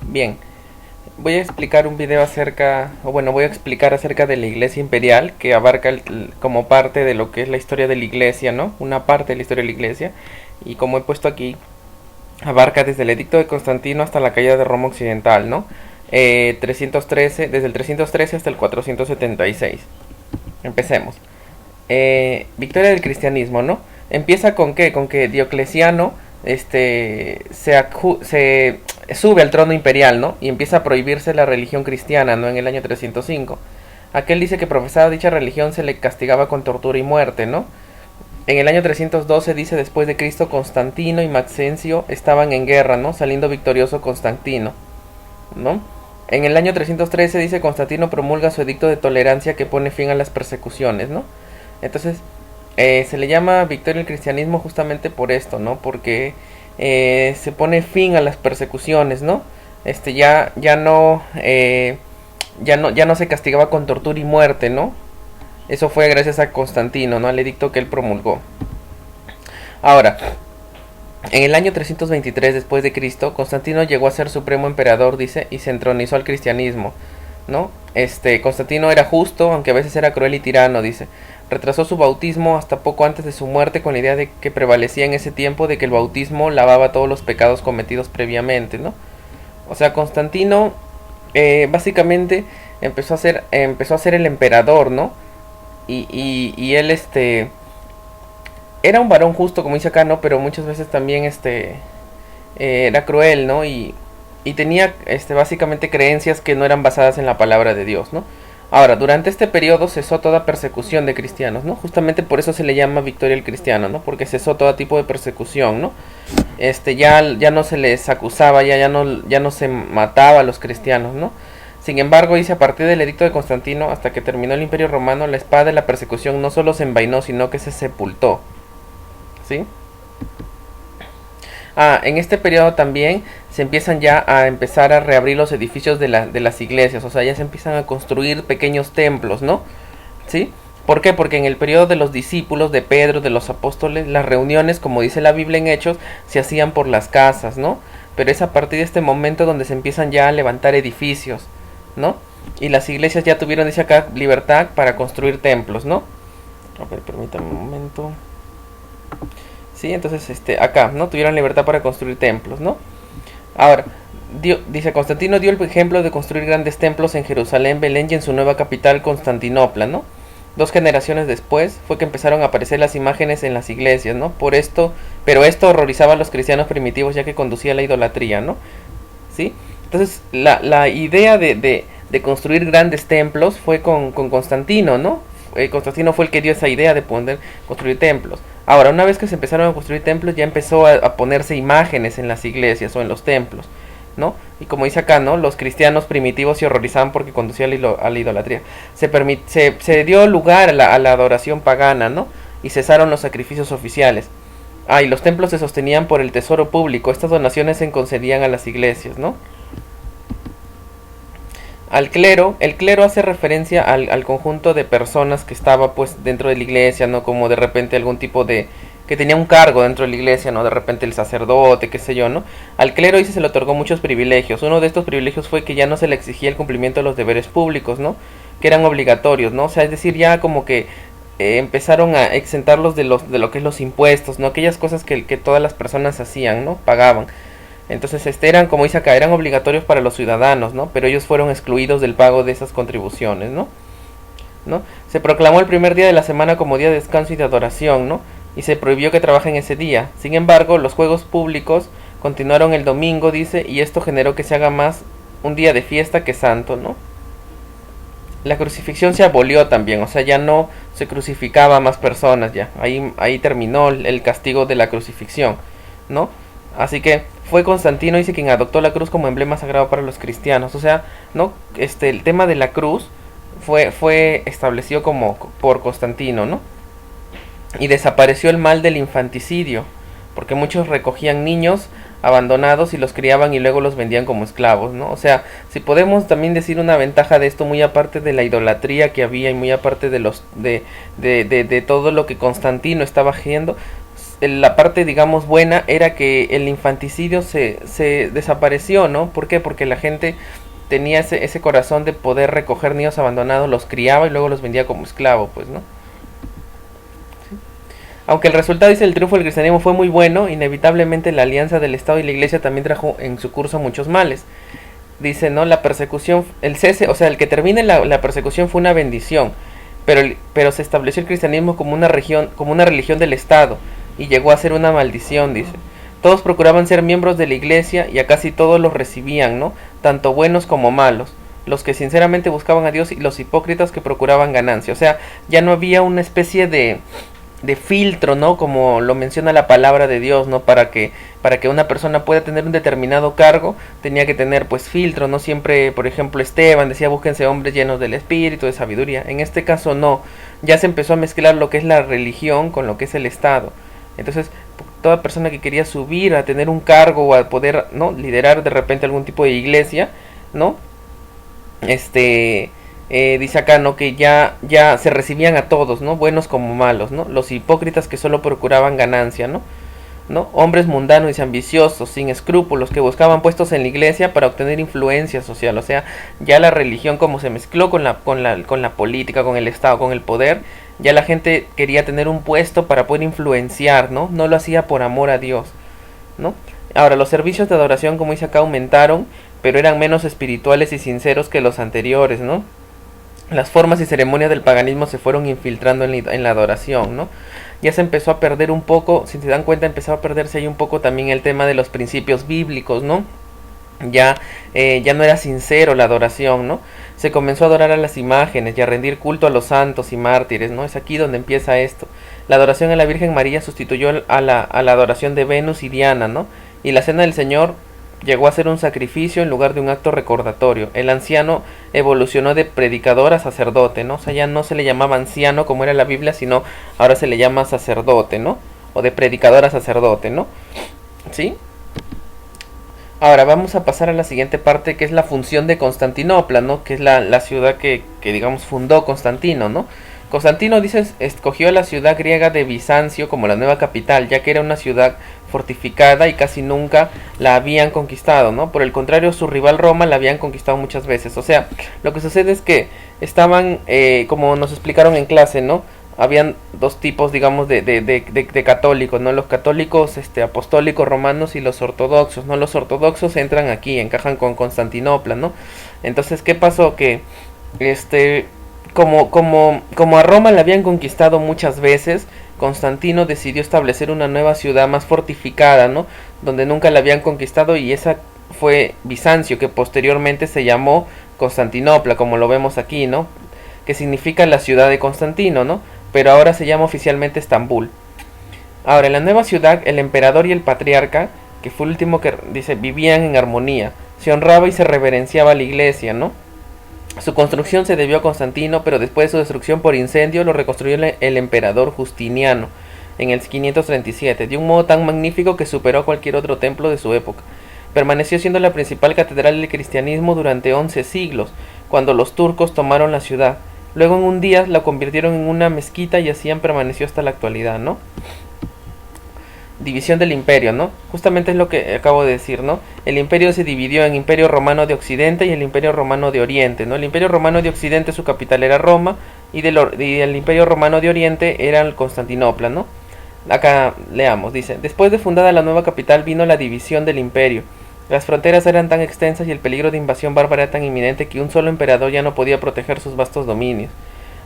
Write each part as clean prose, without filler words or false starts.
Bien, voy a explicar un video acerca, o bueno, voy a explicar acerca de la Iglesia Imperial, que abarca como parte de lo que es la historia de la Iglesia, ¿no? Una parte de la historia de la Iglesia, y como he puesto aquí, abarca desde el Edicto de Constantino hasta la caída de Roma Occidental, ¿no? 313, desde el 313 hasta el 476. Empecemos. Victoria del cristianismo, ¿no? Empieza con qué? Con que Diocleciano se sube al trono imperial, ¿no? Y empieza a prohibirse la religión cristiana, ¿no? En el año 305. Aquel dice que profesaba dicha religión se le castigaba con tortura y muerte, ¿no? En el año 312 dice después de Cristo Constantino y Maxencio estaban en guerra, ¿no? Saliendo victorioso Constantino, ¿no? En el año 313 dice Constantino promulga su edicto de tolerancia que pone fin a las persecuciones, ¿no? Entonces se le llama victoria del cristianismo justamente por esto, ¿no? Porque se pone fin a las persecuciones, ¿no? Ya no se castigaba con tortura y muerte, ¿no? Eso fue gracias a Constantino, ¿no? Al edicto que él promulgó. Ahora, en el año 323 después de Cristo, Constantino llegó a ser supremo emperador, dice, y se entronizó al cristianismo, ¿no? Constantino era justo, aunque a veces era cruel y tirano, dice. Retrasó su bautismo hasta poco antes de su muerte con la idea de que prevalecía en ese tiempo de que el bautismo lavaba todos los pecados cometidos previamente, ¿no? O sea, Constantino básicamente empezó a ser el emperador, ¿no? Y él era un varón justo, como dice acá, ¿no? Pero muchas veces también era cruel, ¿no? Y tenía básicamente creencias que no eran basadas en la palabra de Dios, ¿no? Ahora, durante este periodo cesó toda persecución de cristianos, ¿no? Justamente por eso se le llama victoria del cristiano, ¿no? Porque cesó todo tipo de persecución, ¿no? Ya no se les acusaba, ya no se mataba a los cristianos, ¿no? Sin embargo, dice, a partir del edicto de Constantino hasta que terminó el Imperio Romano, la espada de la persecución no solo se envainó, sino que se sepultó, ¿sí? En este periodo también se empiezan ya a empezar a reabrir los edificios de las iglesias, o sea, ya se empiezan a construir pequeños templos, ¿no? ¿Sí? ¿Por qué? Porque en el periodo de los discípulos, de Pedro, de los apóstoles, las reuniones, como dice la Biblia en Hechos, se hacían por las casas, ¿no? Pero es a partir de este momento donde se empiezan ya a levantar edificios, ¿no? Y las iglesias ya tuvieron, dice acá, libertad para construir templos, ¿no? A ver, permítame un momento. Sí, entonces acá, ¿no? Tuvieron libertad para construir templos, ¿no? Ahora, dice Constantino dio el ejemplo de construir grandes templos en Jerusalén, Belén y en su nueva capital, Constantinopla, ¿no? 2 generaciones después fue que empezaron a aparecer las imágenes en las iglesias, ¿no? Pero esto horrorizaba a los cristianos primitivos ya que conducía a la idolatría, ¿no? ¿Sí? Entonces, la idea de construir grandes templos fue con Constantino, ¿no? Constantino fue el que dio esa idea de poder construir templos. Ahora, una vez que se empezaron a construir templos, ya empezó a ponerse imágenes en las iglesias o en los templos, ¿no? Y como dice acá, ¿no? Los cristianos primitivos se horrorizaban porque conducía a la idolatría. Se dio lugar a la adoración pagana, ¿no? Y cesaron los sacrificios oficiales. Y los templos se sostenían por el tesoro público. Estas donaciones se concedían a las iglesias, ¿no? Al clero, el clero hace referencia al conjunto de personas que estaba pues dentro de la iglesia, ¿no? Como de repente algún tipo que tenía un cargo dentro de la iglesia, ¿no? De repente el sacerdote, qué sé yo, ¿no? Al clero dice se le otorgó muchos privilegios. Uno de estos privilegios fue que ya no se le exigía el cumplimiento de los deberes públicos, ¿no? Que eran obligatorios, ¿no? O sea, es decir, ya como que empezaron a exentarlos de lo que es los impuestos, ¿no? Aquellas cosas que todas las personas hacían, ¿no? Pagaban. Entonces, eran, como dice acá, eran obligatorios para los ciudadanos, ¿no? Pero ellos fueron excluidos del pago de esas contribuciones, ¿no? ¿No? Se proclamó el primer día de la semana como día de descanso y de adoración, ¿no? Y se prohibió que trabajen ese día. Sin embargo, los juegos públicos continuaron el domingo, dice, y esto generó que se haga más un día de fiesta que santo, ¿no? La crucifixión se abolió también, o sea, ya no se crucificaba a más personas, ya. Ahí terminó el castigo de la crucifixión, ¿no? Así que fue Constantino, dice, quien adoptó la cruz como emblema sagrado para los cristianos. O sea, ¿no? El tema de la cruz fue establecido por Constantino, ¿no? Y desapareció el mal del infanticidio, porque muchos recogían niños abandonados y los criaban y luego los vendían como esclavos, ¿no? O sea, si podemos también decir una ventaja de esto, muy aparte de la idolatría que había y muy aparte de todo lo que Constantino estaba haciendo, la parte, digamos, buena era que el infanticidio se desapareció, ¿no? ¿Por qué? Porque la gente tenía ese corazón de poder recoger niños abandonados, los criaba y luego los vendía como esclavos, pues, ¿no? Aunque el resultado, dice, el triunfo del cristianismo fue muy bueno, inevitablemente la alianza del Estado y la Iglesia también trajo en su curso muchos males. Dice, ¿no? La persecución, el cese, o sea, el que termine la persecución fue una bendición, pero se estableció el cristianismo como una religión del Estado, y llegó a ser una maldición, dice. Todos procuraban ser miembros de la Iglesia y a casi todos los recibían, ¿no? Tanto buenos como malos. Los que sinceramente buscaban a Dios y los hipócritas que procuraban ganancia. O sea, ya no había una especie de filtro, ¿no? Como lo menciona la palabra de Dios, ¿no? Para que una persona pueda tener un determinado cargo, tenía que tener pues filtro, no siempre, por ejemplo, Esteban decía búsquense hombres llenos del espíritu, de sabiduría. En este caso no, ya se empezó a mezclar lo que es la religión con lo que es el Estado. Entonces, toda persona que quería subir a tener un cargo o a poder, ¿no? Liderar de repente algún tipo de iglesia, ¿no? Dice acá, ¿no? Que ya se recibían a todos, ¿no? Buenos como malos, ¿no? Los hipócritas que solo procuraban ganancia, ¿no? Hombres mundanos y ambiciosos, sin escrúpulos, que buscaban puestos en la iglesia para obtener influencia social. O sea, ya la religión como se mezcló con la política, con el Estado, con el poder, ya la gente quería tener un puesto para poder influenciar, ¿no? No lo hacía por amor a Dios, ¿no? Ahora, los servicios de adoración, como dice acá, aumentaron, pero eran menos espirituales y sinceros que los anteriores, ¿no? Las formas y ceremonias del paganismo se fueron infiltrando en la adoración, ¿no? Ya se empezó a perder un poco, si se dan cuenta, empezó a perderse ahí un poco también el tema de los principios bíblicos, ¿no? Ya no era sincero la adoración, ¿no? Se comenzó a adorar a las imágenes y a rendir culto a los santos y mártires, ¿no? Es aquí donde empieza esto. La adoración a la Virgen María sustituyó a la adoración de Venus y Diana, ¿no? Y la cena del Señor llegó a ser un sacrificio en lugar de un acto recordatorio. El anciano evolucionó de predicador a sacerdote, ¿no? O sea, ya no se le llamaba anciano como era la Biblia, sino ahora se le llama sacerdote, ¿no? O de predicador a sacerdote, ¿no? ¿Sí? Ahora vamos a pasar a la siguiente parte, que es la función de Constantinopla, ¿no? Que es la ciudad que digamos fundó Constantino, ¿no? Constantino, dice, escogió la ciudad griega de Bizancio como la nueva capital, ya que era una ciudad fortificada y casi nunca la habían conquistado, ¿no? Por el contrario, su rival Roma la habían conquistado muchas veces. O sea, lo que sucede es que estaban, como nos explicaron en clase, ¿no? Habían dos tipos, digamos, de católicos, ¿no? Los católicos apostólicos romanos y los ortodoxos, ¿no? Los ortodoxos entran aquí, encajan con Constantinopla, ¿no? Entonces, ¿qué pasó? Que, como a Roma la habían conquistado muchas veces, Constantino decidió establecer una nueva ciudad más fortificada, ¿no? Donde nunca la habían conquistado, y esa fue Bizancio, que posteriormente se llamó Constantinopla, como lo vemos aquí, ¿no? Que significa la ciudad de Constantino, ¿no? Pero ahora se llama oficialmente Estambul. Ahora, en la nueva ciudad, el emperador y el patriarca, que fue el último que dice, vivían en armonía, se honraba y se reverenciaba a la iglesia, ¿no? Su construcción se debió a Constantino, pero después de su destrucción por incendio lo reconstruyó el emperador Justiniano en el 537, de un modo tan magnífico que superó a cualquier otro templo de su época. Permaneció siendo la principal catedral del cristianismo durante 11 siglos, cuando los turcos tomaron la ciudad. Luego en un día la convirtieron en una mezquita y así han permanecido hasta la actualidad, ¿no? División del imperio, ¿no? Justamente es lo que acabo de decir, ¿no? El imperio se dividió en Imperio Romano de Occidente y el Imperio Romano de Oriente, ¿no? El Imperio Romano de Occidente, su capital era Roma, y el Imperio Romano de Oriente era Constantinopla, ¿no? Acá leamos, dice, después de fundada la nueva capital vino la división del imperio. Las fronteras eran tan extensas y el peligro de invasión bárbara era tan inminente que un solo emperador ya no podía proteger sus vastos dominios.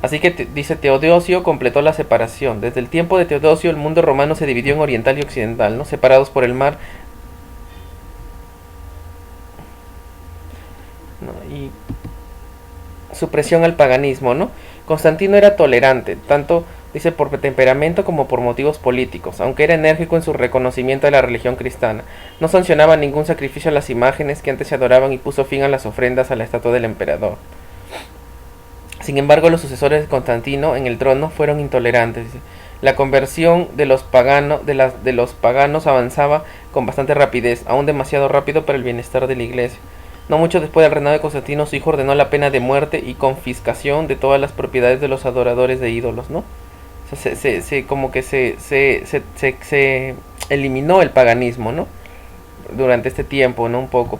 Así que, dice, Teodosio completó la separación. Desde el tiempo de Teodosio el mundo romano se dividió en oriental y occidental, ¿no? Separados por el mar. ¿No? Y supresión al paganismo, ¿no? Constantino era tolerante, tanto, dice, por temperamento como por motivos políticos, aunque era enérgico en su reconocimiento de la religión cristiana. No sancionaba ningún sacrificio a las imágenes que antes se adoraban y puso fin a las ofrendas a la estatua del emperador. Sin embargo, los sucesores de Constantino en el trono fueron intolerantes. La conversión de los paganos avanzaba con bastante rapidez, aún demasiado rápido para el bienestar de la iglesia. No mucho después del reinado de Constantino, su hijo ordenó la pena de muerte y confiscación de todas las propiedades de los adoradores de ídolos, ¿no? O sea, como que se eliminó el paganismo, ¿no? Durante este tiempo, ¿no? Un poco.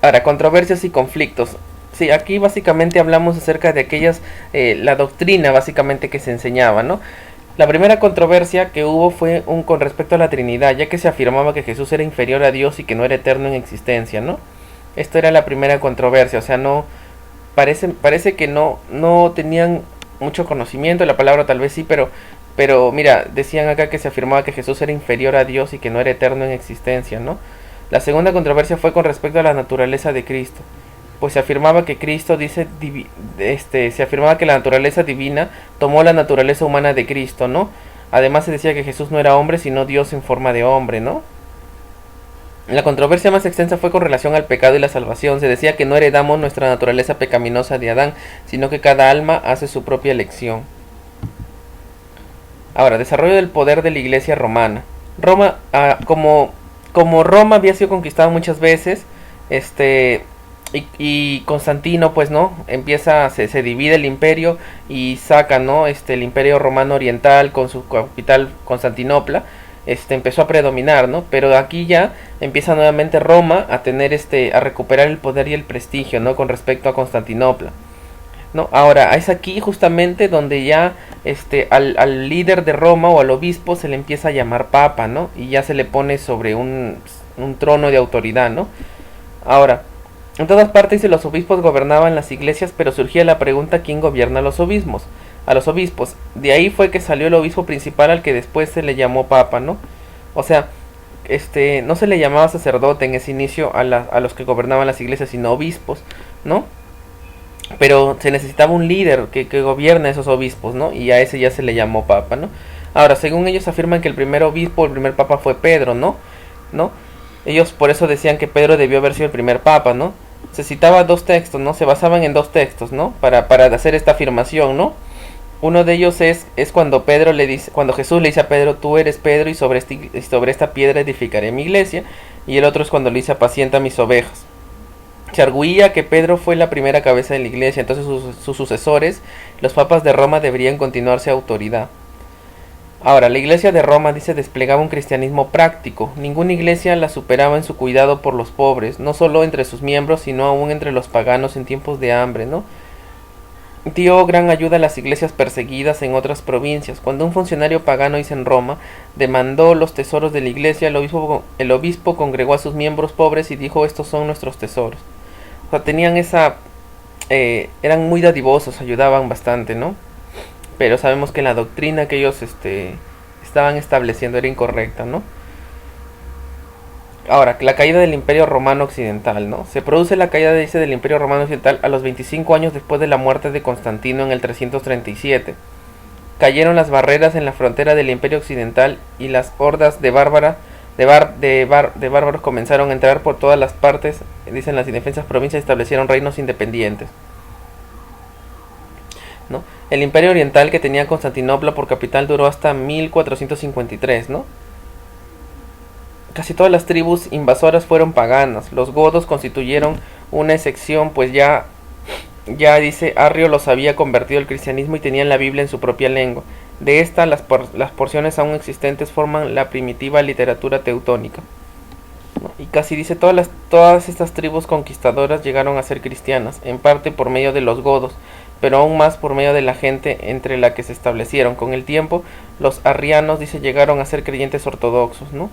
Ahora, controversias y conflictos. Sí, aquí básicamente hablamos acerca de aquellas, la doctrina básicamente que se enseñaba, ¿no? La primera controversia que hubo fue con respecto a la Trinidad, ya que se afirmaba que Jesús era inferior a Dios y que no era eterno en existencia, ¿no? Esto era la primera controversia, o sea, no parece que no tenían mucho conocimiento, la palabra tal vez sí, pero mira, decían acá que se afirmaba que Jesús era inferior a Dios y que no era eterno en existencia, ¿no? La segunda controversia fue con respecto a la naturaleza de Cristo, pues se afirmaba que Cristo se afirmaba que la naturaleza divina tomó la naturaleza humana de Cristo, ¿no? Además se decía que Jesús no era hombre, sino Dios en forma de hombre, ¿no? La controversia más extensa fue con relación al pecado y la salvación. Se decía que no heredamos nuestra naturaleza pecaminosa de Adán, sino que cada alma hace su propia elección. Ahora, desarrollo del poder de la iglesia romana. Roma, como Roma había sido conquistada muchas veces, y Constantino, pues, ¿no? Se divide el imperio y saca, ¿no? El imperio romano oriental con su capital Constantinopla. Empezó a predominar, ¿no? Pero aquí ya empieza nuevamente Roma a tener a recuperar el poder y el prestigio, ¿no? Con respecto a Constantinopla, ¿no? Ahora, es aquí justamente donde ya al líder de Roma o al obispo se le empieza a llamar papa, ¿no? Y ya se le pone sobre un trono de autoridad, ¿no? Ahora, en todas partes los obispos gobernaban las iglesias, pero surgía la pregunta: ¿quién gobierna a los obispos? A los obispos. De ahí fue que salió el obispo principal, al que después se le llamó papa, ¿no? O sea, no se le llamaba sacerdote en ese inicio a los que gobernaban las iglesias, sino obispos, ¿no? Pero se necesitaba un líder que gobierne a esos obispos, ¿no? Y a ese ya se le llamó papa, ¿no? Ahora, según ellos afirman que el primer obispo, el primer papa fue Pedro, ¿no? Ellos por eso decían que Pedro debió haber sido el primer papa, ¿no? Se citaba dos textos, ¿no? Se basaban en dos textos, ¿no? Para hacer esta afirmación, ¿no? Uno de ellos es cuando cuando Jesús le dice a Pedro: tú eres Pedro, y sobre esta piedra edificaré mi iglesia. Y el otro es cuando le dice: apacienta mis ovejas. Se arguía que Pedro fue la primera cabeza de la iglesia, entonces sus sucesores, los papas de Roma, deberían continuarse autoridad. Ahora, la iglesia de Roma, dice, desplegaba un cristianismo práctico. Ninguna iglesia la superaba en su cuidado por los pobres, no solo entre sus miembros, sino aún entre los paganos en tiempos de hambre, ¿no? Dio gran ayuda a las iglesias perseguidas en otras provincias. Cuando un funcionario pagano, dice, en Roma, demandó los tesoros de la iglesia, el obispo congregó a sus miembros pobres y dijo: estos son nuestros tesoros. O sea, tenían eran muy dadivosos, ayudaban bastante, ¿no? Pero sabemos que la doctrina que ellos estaban estableciendo era incorrecta, ¿no? Ahora, la caída del Imperio Romano Occidental, ¿no? Se produce la caída, dice, del Imperio Romano Occidental a los 25 años después de la muerte de Constantino en el 337. Cayeron las barreras en la frontera del Imperio Occidental y las hordas de bárbaros comenzaron a entrar por todas las partes, dicen, las indefensas provincias, y establecieron reinos independientes, ¿no? El Imperio Oriental, que tenía Constantinopla por capital, duró hasta 1453, ¿no? Casi todas las tribus invasoras fueron paganas. Los godos constituyeron una excepción, pues ya dice, Arrio los había convertido al cristianismo y tenían la Biblia en su propia lengua. De esta, las porciones aún existentes forman la primitiva literatura teutónica, ¿no? Y casi, dice, todas estas tribus conquistadoras llegaron a ser cristianas, en parte por medio de los godos, pero aún más por medio de la gente entre la que se establecieron. Con el tiempo, los arrianos, dice, llegaron a ser creyentes ortodoxos, ¿no?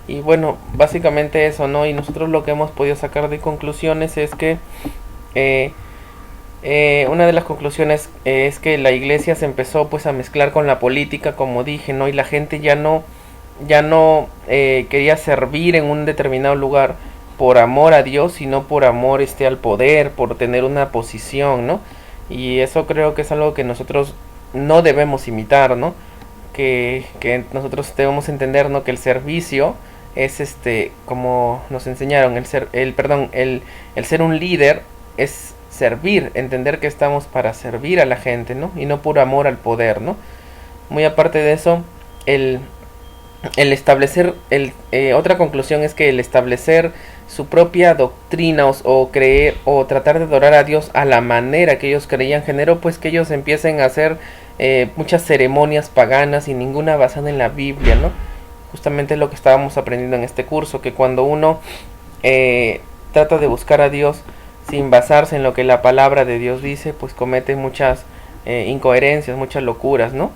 Y bueno, básicamente eso, ¿no? Y nosotros lo que hemos podido sacar de conclusiones es que una de las conclusiones es que la iglesia se empezó, pues, a mezclar con la política, como dije, ¿no? Y la gente ya no quería servir en un determinado lugar por amor a Dios, sino por amor al poder, por tener una posición, ¿no? Y eso creo que es algo que nosotros no debemos imitar, ¿no? Que nosotros debemos entender, ¿no? Que el servicio es, como nos enseñaron, el ser un líder es servir, entender que estamos para servir a la gente, ¿no? Y no por amor al poder, ¿no? Muy aparte de eso, el establecer, otra conclusión es que el establecer su propia doctrina o creer o tratar de adorar a Dios a la manera que ellos creían generó pues que ellos empiecen a hacer muchas ceremonias paganas y ninguna basada en la Biblia, ¿no? Justamente lo que estábamos aprendiendo en este curso, que cuando uno trata de buscar a Dios sin basarse en lo que la palabra de Dios dice, pues comete muchas incoherencias, muchas locuras, ¿no?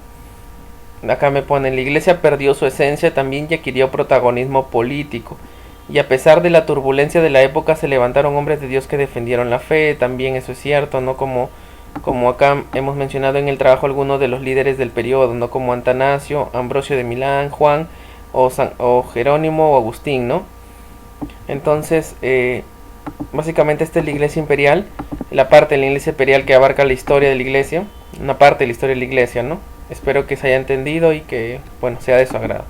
Acá me pone, la iglesia perdió su esencia también y adquirió protagonismo político. Y a pesar de la turbulencia de la época se levantaron hombres de Dios que defendieron la fe, también eso es cierto, ¿no? Como acá hemos mencionado en el trabajo algunos de los líderes del periodo, ¿no? Como Atanasio, Ambrosio de Milán, Juan o Jerónimo o Agustín, ¿no? Entonces, básicamente esta es la iglesia imperial, la parte de la iglesia imperial que abarca la historia de la iglesia, una parte de la historia de la iglesia, ¿no? Espero que se haya entendido y que, bueno, sea de su agrado.